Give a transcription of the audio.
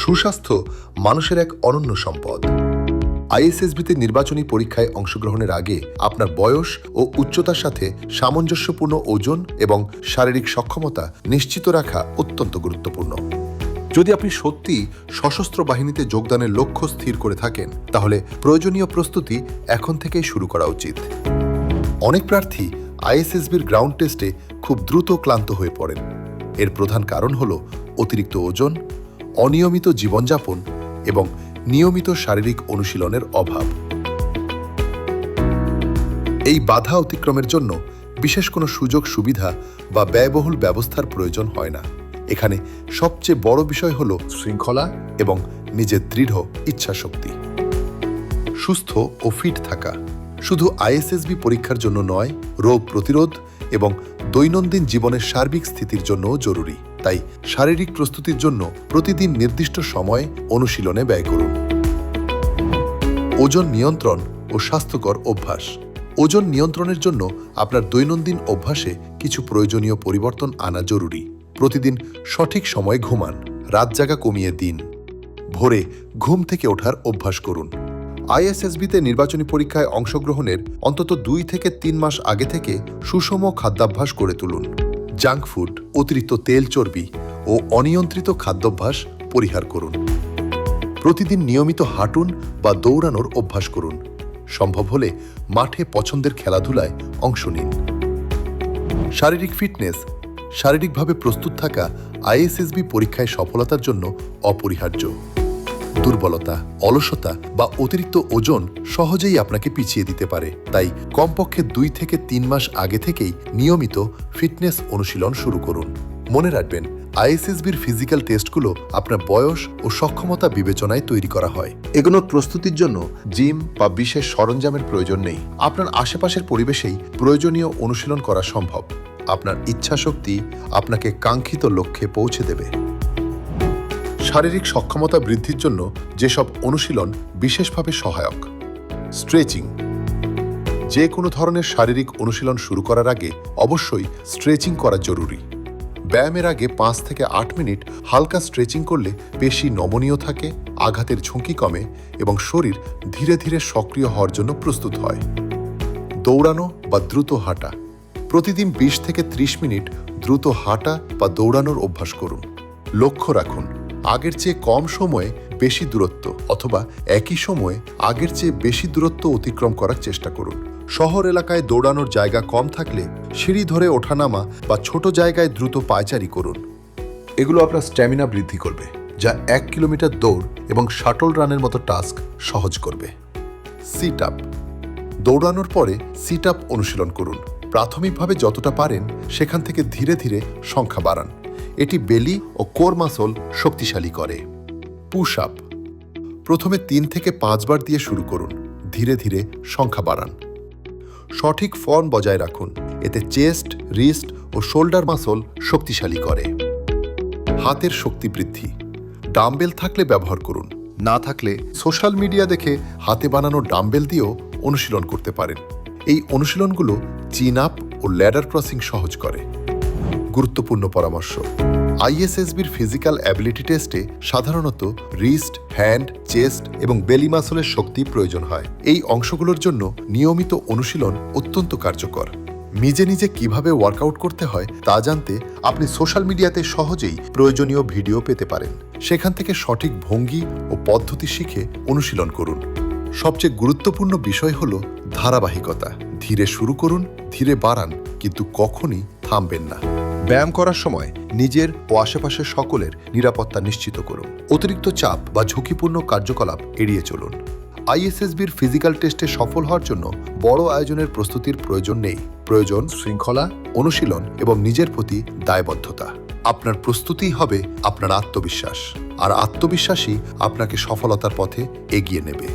সুস্বাস্থ্য মানুষের এক অনন্য সম্পদ। আইএসএসবিতে নির্বাচনী পরীক্ষায় অংশগ্রহণের আগে আপনার বয়স ও উচ্চতার সাথে সামঞ্জস্যপূর্ণ ওজন এবং শারীরিক সক্ষমতা নিশ্চিত রাখা অত্যন্ত গুরুত্বপূর্ণ। যদি আপনি সত্যি সশস্ত্র বাহিনীতে যোগদানের লক্ষ্য স্থির করে থাকেন, তাহলে প্রয়োজনীয় প্রস্তুতি এখন থেকেই শুরু করা উচিত। অনেক প্রার্থী আইএসএসবির গ্রাউন্ড টেস্টে খুব দ্রুত ক্লান্ত হয়ে পড়েন। এর প্রধান কারণ হল অতিরিক্ত ওজন, অনিয়মিত জীবনযাপন এবং নিয়মিত শারীরিক অনুশীলনের অভাব। এই বাধা অতিক্রমের জন্য বিশেষ কোনো সুযোগ সুবিধা বা ব্যয়বহুল ব্যবস্থার প্রয়োজন হয় না। এখানে সবচেয়ে বড় বিষয় হল শৃঙ্খলা এবং নিজের দৃঢ় ইচ্ছাশক্তি। সুস্থ ও ফিট থাকা শুধু আইএসএসবি পরীক্ষার জন্য নয়, রোগ প্রতিরোধ এবং দৈনন্দিন জীবনের সার্বিক স্থিতির জন্যও জরুরি। তাই শারীরিক প্রস্তুতির জন্য প্রতিদিন নির্দিষ্ট সময় অনুশীলনে ব্যয় করুন। ওজন নিয়ন্ত্রণ ও স্বাস্থ্যকর অভ্যাস। ওজন নিয়ন্ত্রণের জন্য আপনার দৈনন্দিন অভ্যাসে কিছু প্রয়োজনীয় পরিবর্তন আনা জরুরি। প্রতিদিন সঠিক সময়ে ঘুমান, রাত জাগা কমিয়ে দিন। ভোরে ঘুম থেকে ওঠার অভ্যাস করুন। আইএসএসবিতে নির্বাচনী পরীক্ষায় অংশগ্রহণের অন্তত 2 থেকে 3 মাস আগে থেকে সুষম খাদ্যাভ্যাস গড়ে তুলুন। জাঙ্ক ফুড, অতিরিক্ত তেল চর্বি ও অনিয়ন্ত্রিত খাদ্যাভ্যাস পরিহার করুন। প্রতিদিন নিয়মিত হাঁটুন বা দৌড়ানোর অভ্যাস করুন। সম্ভব হলে মাঠে পছন্দের খেলাধুলায় অংশ নিন। শারীরিক ফিটনেস। শারীরিকভাবে প্রস্তুত থাকা আইএসএসবি পরীক্ষায় সফলতার জন্য অপরিহার্য। দুর্বলতা, অলসতা বা অতিরিক্ত ওজন সহজেই আপনাকে পিছিয়ে দিতে পারে। তাই কমপক্ষে 2 থেকে 3 মাস আগে থেকেই নিয়মিত ফিটনেস অনুশীলন শুরু করুন। মনে রাখবেন, আইএসএসবির ফিজিক্যাল টেস্টগুলো আপনার বয়স ও সক্ষমতা বিবেচনায় তৈরি করা হয়। এগুলোর প্রস্তুতির জন্য জিম বা বিশেষ সরঞ্জামের প্রয়োজন নেই। আপনার আশেপাশের পরিবেশেই প্রয়োজনীয় অনুশীলন করা সম্ভব। আপনার ইচ্ছাশক্তি আপনাকে কাঙ্ক্ষিত লক্ষ্যে পৌঁছে দেবে। শারীরিক সক্ষমতা বৃদ্ধির জন্য যেসব অনুশীলন বিশেষভাবে সহায়ক। স্ট্রেচিং। যে কোনো ধরনের শারীরিক অনুশীলন শুরু করার আগে অবশ্যই স্ট্রেচিং করা জরুরি। ব্যায়ামের আগে 5 থেকে 8 মিনিট হালকা স্ট্রেচিং করলে পেশি নমনীয় থাকে, আঘাতের ঝুঁকি কমে এবং শরীর ধীরে ধীরে সক্রিয় হওয়ার জন্য প্রস্তুত হয়। দৌড়ানো বা দ্রুত হাঁটা। প্রতিদিন 20 থেকে 30 মিনিট দ্রুত হাঁটা বা দৌড়ানোর অভ্যাস করুন। লক্ষ্য রাখুন, আগের চেয়ে কম সময়ে বেশি দূরত্ব অথবা একই সময়ে আগের চেয়ে বেশি দূরত্ব অতিক্রম করার চেষ্টা করুন। শহর এলাকায় দৌড়ানোর জায়গা কম থাকলে সিঁড়ি ধরে ওঠানামা বা ছোট জায়গায় দ্রুত পায়চারি করুন। এগুলো আপনার স্ট্যামিনা বৃদ্ধি করবে, যা 1 কিলোমিটার দৌড় এবং শাটল রানের মতো টাস্ক সহজ করবে। Sit up. দৌড়ানোর পরে সিট আপ অনুশীলন করুন। প্রাথমিকভাবে যতটা পারেন সেখান থেকে ধীরে ধীরে সংখ্যা বাড়ান। এটি বেলি ও কোর মাসল শক্তিশালী করে। Push up. প্রথমে 3 থেকে 5 বার দিয়ে শুরু করুন, ধীরে ধীরে সংখ্যা বাড়ান। সঠিক ফর্ম বজায় রাখুন, এতে চেস্ট, রিস্ট ও শোল্ডার মাসল শক্তিশালী করে। হাতের শক্তি বৃদ্ধি। ডাম্বেল থাকলে ব্যবহার করুন, না থাকলে সোশ্যাল মিডিয়া দেখে হাতে বানানো ডাম্বেল দিয়েও অনুশীলন করতে পারেন। এই অনুশীলনগুলো চিন আপ ও ল্যাডার ক্রসিং সহজ করে। গুরুত্বপূর্ণ পরামর্শ। আইএসএসবির ফিজিক্যাল অ্যাবিলিটি টেস্টে সাধারণত রিস্ট, হ্যান্ড, চেস্ট এবং বেলি মাসলের শক্তি প্রয়োজন হয়। এই অংশগুলোর জন্য নিয়মিত অনুশীলন অত্যন্ত কার্যকর। নিজে নিজে কিভাবে ওয়ার্কআউট করতে হয় তা জানতে আপনি সোশ্যাল মিডিয়াতে সহজেই প্রয়োজনীয় ভিডিও পেতে পারেন। সেখান থেকে সঠিক ভঙ্গি ও পদ্ধতি শিখে অনুশীলন করুন। সবচেয়ে গুরুত্বপূর্ণ বিষয় হল ধারাবাহিকতা। ধীরে শুরু করুন, ধীরে বাড়ান, কিন্তু কখনই থামবেন না। ব্যায়াম করার সময় নিজের ও আশেপাশের সকলের নিরাপত্তা নিশ্চিত করুন। অতিরিক্ত চাপ বা ঝুঁকিপূর্ণ কার্যকলাপ এড়িয়ে চলুন। আইএসএসবির ফিজিক্যাল টেস্টে সফল হওয়ার জন্য বড় আয়োজনের প্রস্তুতির প্রয়োজন নেই। প্রয়োজন শৃঙ্খলা, অনুশীলন এবং নিজের প্রতি দায়বদ্ধতা। আপনার প্রস্তুতিই হবে আপনার আত্মবিশ্বাস, আর আত্মবিশ্বাসই আপনাকে সফলতার পথে এগিয়ে নেবে।